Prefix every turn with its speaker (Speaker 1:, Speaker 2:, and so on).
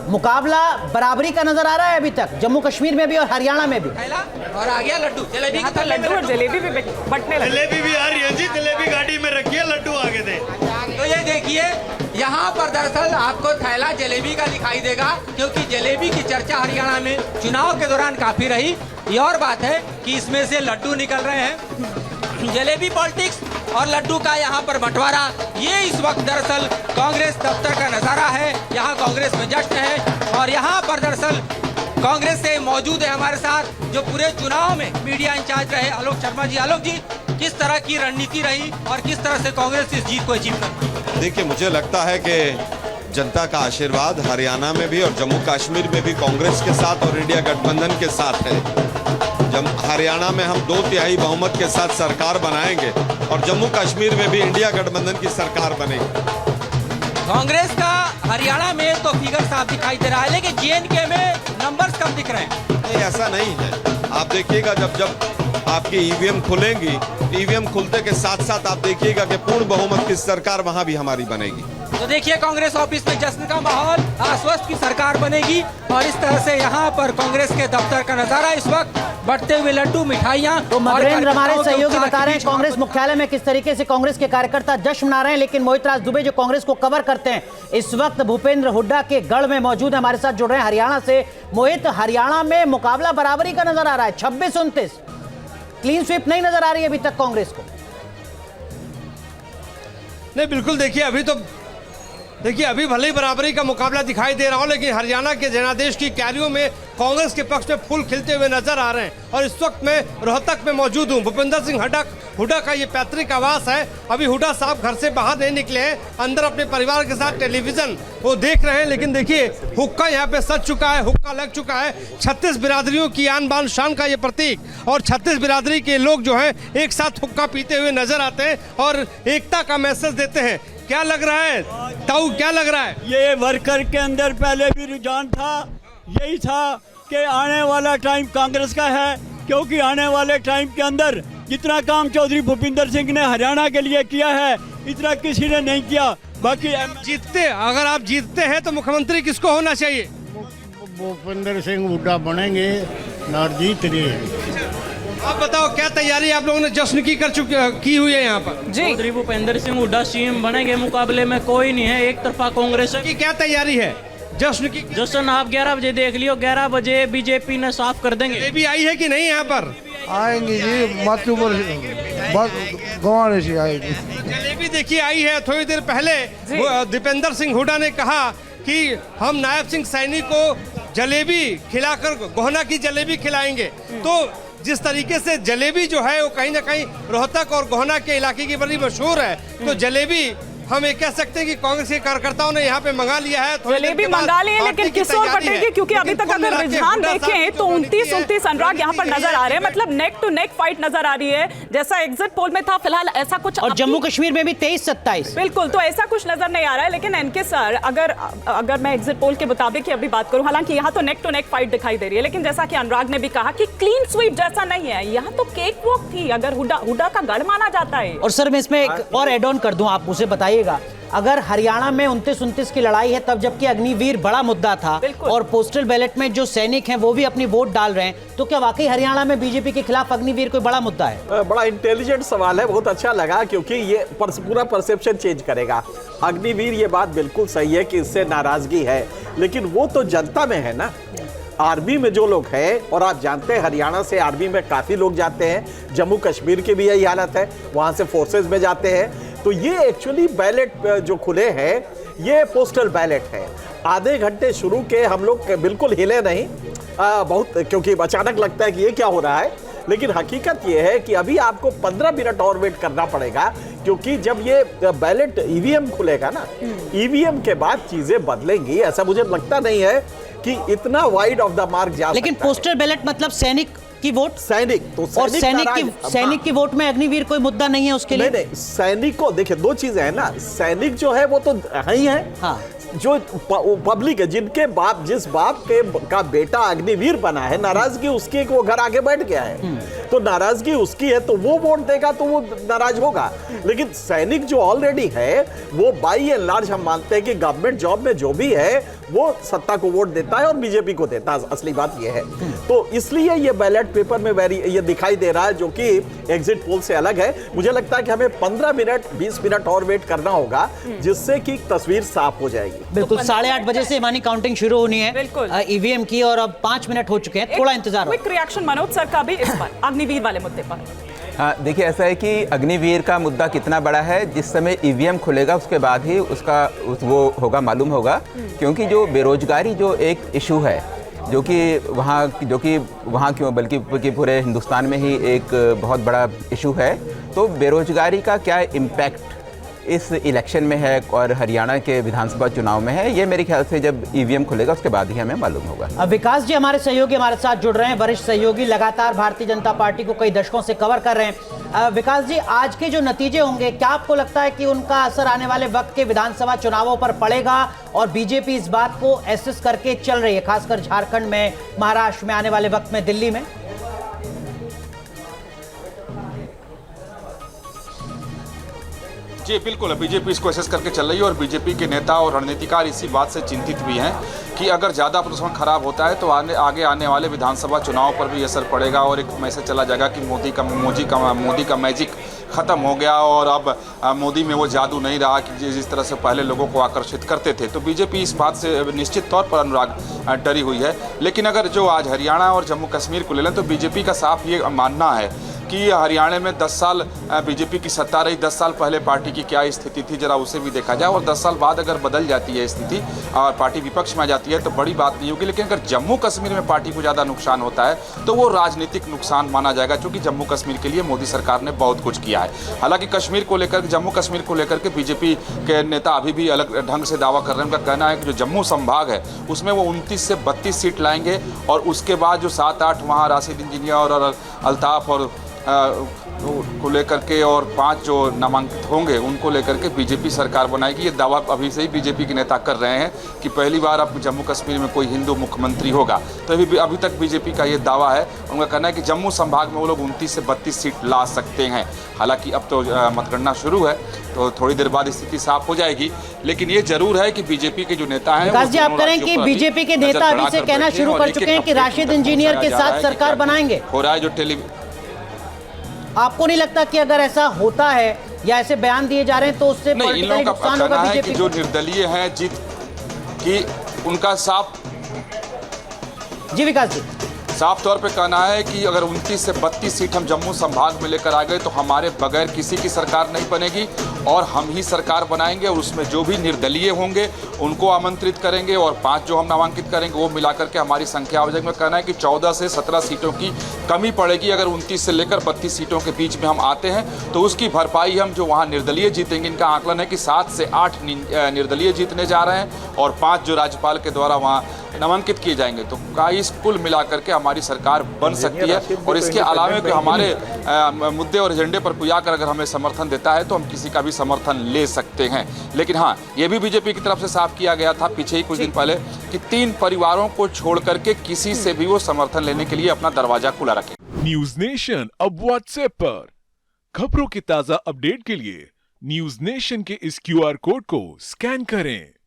Speaker 1: मुकाबला बराबरी का नजर आ रहा है अभी तक, जम्मू कश्मीर में भी और हरियाणा में भी।
Speaker 2: और आ गया लड्डू, जलेबी
Speaker 3: हाँ, तो लड्डू और जलेबी भी बटने लगे।
Speaker 4: जलेबी भी आ रही है जी, जलेबी गाड़ी में रखी है, लड्डू आगे थे।
Speaker 2: तो ये देखिए यहाँ पर दरअसल आपको थैला जलेबी का दिखाई देगा, क्योंकि जलेबी की चर्चा हरियाणा में चुनाव के दौरान काफी रही। ये और बात है कि इसमें से लड्डू निकल रहे हैं। जलेबी पॉलिटिक्स और लड्डू का यहाँ पर बंटवारा, ये इस वक्त दरअसल कांग्रेस दफ्तर का नजारा है। यहाँ कांग्रेस में जश्न है और यहाँ पर दरअसल कांग्रेस से मौजूद है हमारे साथ जो पूरे चुनाव में मीडिया इंचार्ज रहे आलोक शर्मा जी। आलोक जी, किस तरह की रणनीति रही और किस तरह से कांग्रेस इस जीत को अचीव कर?
Speaker 5: देखिए, मुझे लगता है कि जनता का आशीर्वाद हरियाणा में भी और जम्मू कश्मीर में भी कांग्रेस के साथ और इंडिया गठबंधन के साथ है। जब हरियाणा में हम 2/3 बहुमत के साथ सरकार बनाएंगे और जम्मू कश्मीर में भी इंडिया गठबंधन की सरकार बनेगी।
Speaker 2: कांग्रेस का हरियाणा में तो फिगर साफ दिखाई दे रहा है, लेकिन जेएनके में नंबर्स कम दिख रहे हैं।
Speaker 5: नहीं, ऐसा नहीं है। आप देखिएगा जब आपकी ईवीएम खुलेंगी, ईवीएम खुलते के साथ साथ आप देखिएगा कि पूर्ण बहुमत की सरकार वहां भी हमारी बनेगी।
Speaker 2: तो देखिए कांग्रेस ऑफिस में जश्न का माहौल, आश्वस्त की सरकार बनेगी और इस तरह से यहाँ पर कांग्रेस के दफ्तर का नजारा इस वक्त बढ़ते हुए लड्डू, मिठाइयाँ।
Speaker 1: तो मधुरेंद्र हमारे सहयोगी बता रहे हैं कांग्रेस मुख्यालय में किस तरीके से कांग्रेस के कार्यकर्ता जश्न मना रहे हैं। लेकिन मोहित राज दुबे जो कांग्रेस को कवर करते हैं इस वक्त भूपेंद्र हुड्डा के गढ़ में मौजूद है, हमारे साथ जुड़ रहे हैं हरियाणा से। मोहित, हरियाणा में मुकाबला बराबरी का नजर आ रहा है, 26-29, क्लीन स्वीप नहीं नजर आ रही अभी तक कांग्रेस को।
Speaker 4: नहीं, बिल्कुल। देखिए अभी भले ही बराबरी का मुकाबला दिखाई दे रहा हो, लेकिन हरियाणा के जनादेश की क्यारियों में कांग्रेस के पक्ष में फूल खिलते हुए नजर आ रहे हैं। और इस वक्त मैं रोहतक में मौजूद हूं। भूपेंद्र सिंह हुड्डा का ये पैतृक आवास है। अभी हुड्डा साहब घर से बाहर नहीं निकले हैं, अंदर अपने परिवार के साथ टेलीविजन वो देख रहे हैं। लेकिन देखिए हुक्का यहाँ पे सज चुका है, हुक्का लग चुका है। 36 बिरादरियों की आन बान शान का ये प्रतीक, और 36 बिरादरी के लोग जो है एक साथ हुक्का पीते हुए नजर आते हैं और एकता का मैसेज देते हैं। क्या लग रहा है ताऊ, क्या लग रहा है?
Speaker 6: ये वर्कर के अंदर पहले भी रुझान था, यही था कि आने वाला टाइम कांग्रेस का है, क्योंकि आने वाले टाइम के अंदर जितना काम चौधरी भूपिंदर सिंह ने हरियाणा के लिए किया है इतना किसी ने नहीं किया। बाकी
Speaker 4: अगर आप जीतते हैं तो मुख्यमंत्री किसको होना चाहिए?
Speaker 7: भूपेंद्र सिंह हुड्डा बनेंगे ना, जीत रही है।
Speaker 4: आप बताओ क्या तैयारी आप लोगों ने जश्न की हुई है यहाँ पर?
Speaker 3: जी,
Speaker 8: भूपेंद्र सिंह हुड्डा सीएम बनेंगे, मुकाबले में कोई नहीं है, एक तरफा कांग्रेस
Speaker 4: की क्या तैयारी है जश्न की?
Speaker 8: जश्न आप 11 बजे देख लियो, 11 बजे बीजेपी ने साफ कर देंगे।
Speaker 4: जलेबी आई है कि नहीं यहाँ पर?
Speaker 7: आएंगे जी, माथू पर गंवाने से आएगी।
Speaker 4: जलेबी देखिए आई है। थोड़ी देर पहले दीपेंद्र सिंह हुड्डा ने कहा कि हम नायब सिंह सैनी को जलेबी खिलाकर गोहना की जलेबी खिलाएंगे। तो जिस तरीके से जलेबी जो है वो कहीं ना कहीं रोहतक और गोहना के इलाके की बड़ी मशहूर है, तो जलेबी हम ये कह सकते हैं कि कांग्रेस के कार्यकर्ताओं ने यहाँ पे मंगा लिया है।
Speaker 3: जलेबी मंगा ली है, लेकिन किस ओर बटेगी? क्योंकि अभी तक अगर रुझान देखें तो 29-29 अनुराग यहाँ पर नजर आ रहे हैं, मतलब नेक टू नेक फाइट नजर आ रही है जैसा एग्जिट पोल में था। फिलहाल ऐसा कुछ,
Speaker 1: और जम्मू कश्मीर में भी 23-27,
Speaker 3: बिल्कुल, तो ऐसा कुछ नजर नहीं आ रहा है। लेकिन एनके सर, अगर मैं एग्जिट पोल के मुताबिक अभी बात करूं, हालांकि यहाँ तो नेक टू नेक फाइट दिखाई दे रही है, लेकिन जैसा कि अनुराग ने भी कहा कि क्लीन स्वीप जैसा नहीं है, यहाँ तो केक वॉक थी अगर हुड्डा का गढ़ माना जाता है।
Speaker 1: और सर मैं इसमें एक और एड ऑन कर दूं, आप मुझे बताइएगा, अगर हरियाणा में 29-29 की लड़ाई है तब जबकि अग्निवीर बड़ा मुद्दा था और पोस्टल बैलेट में जो सैनिक हैं वो भी अपनी वोट डाल रहे हैं, तो क्या वाकई हरियाणा में बीजेपी के खिलाफ अग्निवीर कोई बड़ा मुद्दा है?
Speaker 9: बड़ा इंटेलिजेंट सवाल है, बहुत अच्छा लगा, क्योंकि ये पूरा परसेप्शन चेंज करेगा। अग्निवीर, ये बात बिल्कुल सही है कि इससे नाराजगी है, लेकिन वो तो जनता में है ना। आर्मी में जो लोग हैं, और आप जानते हैं हरियाणा से आर्मी में काफी लोग जाते हैं, जम्मू कश्मीर की भी यही हालत है, वहां से फोर्सेस में जाते हैं। तो ये एक्चुअली बैलेट जो खुले हैं ये पोस्टल बैलेट है। आधे घंटे शुरू के हम लोग बिल्कुल हिले नहीं, बहुत, क्योंकि अचानक लगता है कि ये क्या हो रहा है, लेकिन हकीकत ये है कि अभी आपको 15 मिनट और वेट करना पड़ेगा, क्योंकि जब ये बैलेट ईवीएम खुलेगा ना, ईवीएम के बाद चीजें बदलेंगी। ऐसा मुझे लगता नहीं है कि इतना वाइड ऑफ द मार्क जा,
Speaker 1: लेकिन पोस्टल बैलेट मतलब सैनिक की वोट,
Speaker 9: सैनिक तो
Speaker 1: और सैनिक की वोट में अग्निवीर कोई मुद्दा नहीं है उसके लिए।
Speaker 9: नहीं, सैनिक को देखिए, दो चीजें है ना, सैनिक जो है वो तो है ही है,
Speaker 1: हाँ,
Speaker 9: जो पब्लिक है, जिनके बाप, जिस बाप के का बेटा अग्निवीर बना है, नाराजगी उसकी है कि वो घर आके बैठ गया है, तो नाराजगी उसकी है, तो वो वोट देगा तो वो नाराज होगा। लेकिन सैनिक जो ऑलरेडी है वो बाई एंड लार्ज हम मानते हैं कि गवर्नमेंट जॉब में जो भी है वो सत्ता को वोट देता है और बीजेपी को देता है, असली बात ये है। तो इसलिए ये बैलेट पेपर में ये दिखाई दे रहा है, जो कि एग्जिट पोल से अलग है। मुझे लगता है कि हमें 15 मिनट 20 मिनट और वेट करना होगा, जिससे कि तस्वीर साफ हो जाएगी।
Speaker 1: बिल्कुल, 8:30 बजे से मानी काउंटिंग शुरू होनी है
Speaker 3: बिल्कुल
Speaker 1: ईवीएम की, और अब 5 मिनट हो चुके हैं, थोड़ा इंतजार।
Speaker 3: क्विक रिएक्शन मनोज सर का भी इस पर अग्निवीर वाले मुद्दे पर।
Speaker 10: हाँ, देखिए ऐसा है कि अग्निवीर का मुद्दा कितना बड़ा है, जिस समय ईवीएम खुलेगा उसके बाद ही वो होगा, मालूम होगा। क्योंकि जो बेरोजगारी जो एक इशू है, जो कि वहाँ क्यों बल्कि पूरे हिंदुस्तान में ही एक बहुत बड़ा इशू है, तो बेरोजगारी का क्या इम्पैक्ट इस इलेक्शन में है और हरियाणा के विधानसभा चुनाव में है, ये मेरे ख्याल से जब ईवीएम खुलेगा उसके बाद ही हमें मालूम होगा।
Speaker 1: अब विकास जी हमारे सहयोगी हमारे साथ जुड़ रहे हैं, वरिष्ठ सहयोगी, लगातार भारतीय जनता पार्टी को कई दशकों से कवर कर रहे हैं। विकास जी, आज के जो नतीजे होंगे, क्या आपको लगता है कि उनका असर आने वाले वक्त के विधानसभा चुनावों पर पड़ेगा, और बीजेपी इस बात को एसेस करके चल रही है, खासकर झारखंड में, महाराष्ट्र में, आने वाले वक्त में दिल्ली में?
Speaker 11: जी बिल्कुल, बीजेपी इसको एसेस करके चल रही है और बीजेपी के नेता और रणनीतिकार इसी बात से चिंतित भी हैं कि अगर ज़्यादा प्रदर्शन खराब होता है तो आगे आने वाले विधानसभा चुनाव पर भी असर पड़ेगा और एक मैसेज चला जाएगा कि मोदी का मैजिक ख़त्म हो गया और अब मोदी में वो जादू नहीं रहा कि जिस तरह से पहले लोगों को आकर्षित करते थे। तो बीजेपी इस बात से निश्चित तौर पर अनुराग डरी हुई है। लेकिन अगर जो आज हरियाणा और जम्मू कश्मीर को ले लें तो बीजेपी का साफ ये मानना है कि हरियाणा में 10 साल बीजेपी की सत्ता रही, 10 साल पहले पार्टी की क्या स्थिति थी जरा उसे भी देखा जाए, और 10 साल बाद अगर बदल जाती है स्थिति और पार्टी विपक्ष में आ जाती है तो बड़ी बात नहीं होगी। लेकिन अगर जम्मू कश्मीर में पार्टी को ज़्यादा नुकसान होता है तो वो राजनीतिक नुकसान माना जाएगा, क्योंकि जम्मू कश्मीर के लिए मोदी सरकार ने बहुत कुछ किया है। हालांकि जम्मू कश्मीर को लेकर के बीजेपी के नेता अभी भी अलग ढंग से दावा कर रहे हैं। उनका कहना है कि जो जम्मू संभाग है उसमें वो 29 से 32 सीट लाएंगे और उसके बाद जो 7-8 वहाँ राशिद इंजीनियर और अल्ताफ और को लेकर के और 5 जो नामांकित होंगे उनको लेकर के बीजेपी सरकार बनाएगी। ये दावा अभी से ही बीजेपी के नेता कर रहे हैं कि पहली बार अब जम्मू कश्मीर में कोई हिंदू मुख्यमंत्री होगा। तो अभी तक बीजेपी का ये दावा है। उनका कहना है कि जम्मू संभाग में वो लोग 29 से 32 सीट ला सकते हैं। हालांकि अब तो मतगणना शुरू है तो थोड़ी देर बाद स्थिति साफ हो जाएगी। लेकिन ये जरूर है कि बीजेपी के जो नेता हैं,
Speaker 1: विकास जी आप करें कि बीजेपी के नेता अभी से कहना शुरू कर चुके हैं कि राशिद इंजीनियर के साथ सरकार बनाएंगे।
Speaker 11: हो रहा है जो
Speaker 1: आपको नहीं लगता कि अगर ऐसा होता है या ऐसे बयान दिए जा रहे हैं तो उससे
Speaker 11: नहीं, इन लोगों का कहना है कि जो निर्दलीय हैं जीत की उनका
Speaker 1: जी विकास जी
Speaker 11: साफ तौर पे कहना है कि अगर 29 से 32 सीट हम जम्मू संभाग में लेकर आ गए तो हमारे बगैर किसी की सरकार नहीं बनेगी और हम ही सरकार बनाएंगे और उसमें जो भी निर्दलीय होंगे उनको आमंत्रित करेंगे और 5 जो हम नामांकित करेंगे वो मिलाकर के हमारी संख्या हो जाएगी। मैं कहना है कि 14 से 17 सीटों की कमी पड़ेगी। अगर 29 से लेकर 32 सीटों के बीच में हम आते हैं तो उसकी भरपाई हम जो वहाँ निर्दलीय जीतेंगे, इनका आकलन है कि 7 से 8 निर्दलीय जीतने जा रहे हैं और 5 जो राज्यपाल के द्वारा वहाँ नामांकित किए जाएंगे। तो इस कुल मिलाकर के हमारी सरकार बन सकती है। और इसके अलावा कि हमारे मुद्दे और एजेंडे पर कोई आकर अगर हमें समर्थन देता है तो हम किसी का भी समर्थन ले सकते हैं। लेकिन हाँ, ये भी बीजेपी की तरफ से साफ किया गया था पीछे ही कुछ दिन पहले कि 3 परिवारों को छोड़ करके किसी से भी वो समर्थन लेने के लिए अपना दरवाजा खुला रखें।
Speaker 12: न्यूज नेशन अब व्हाट्सएप पर खबरों की ताजा अपडेट के लिए न्यूज नेशन के इस QR कोड को स्कैन करें।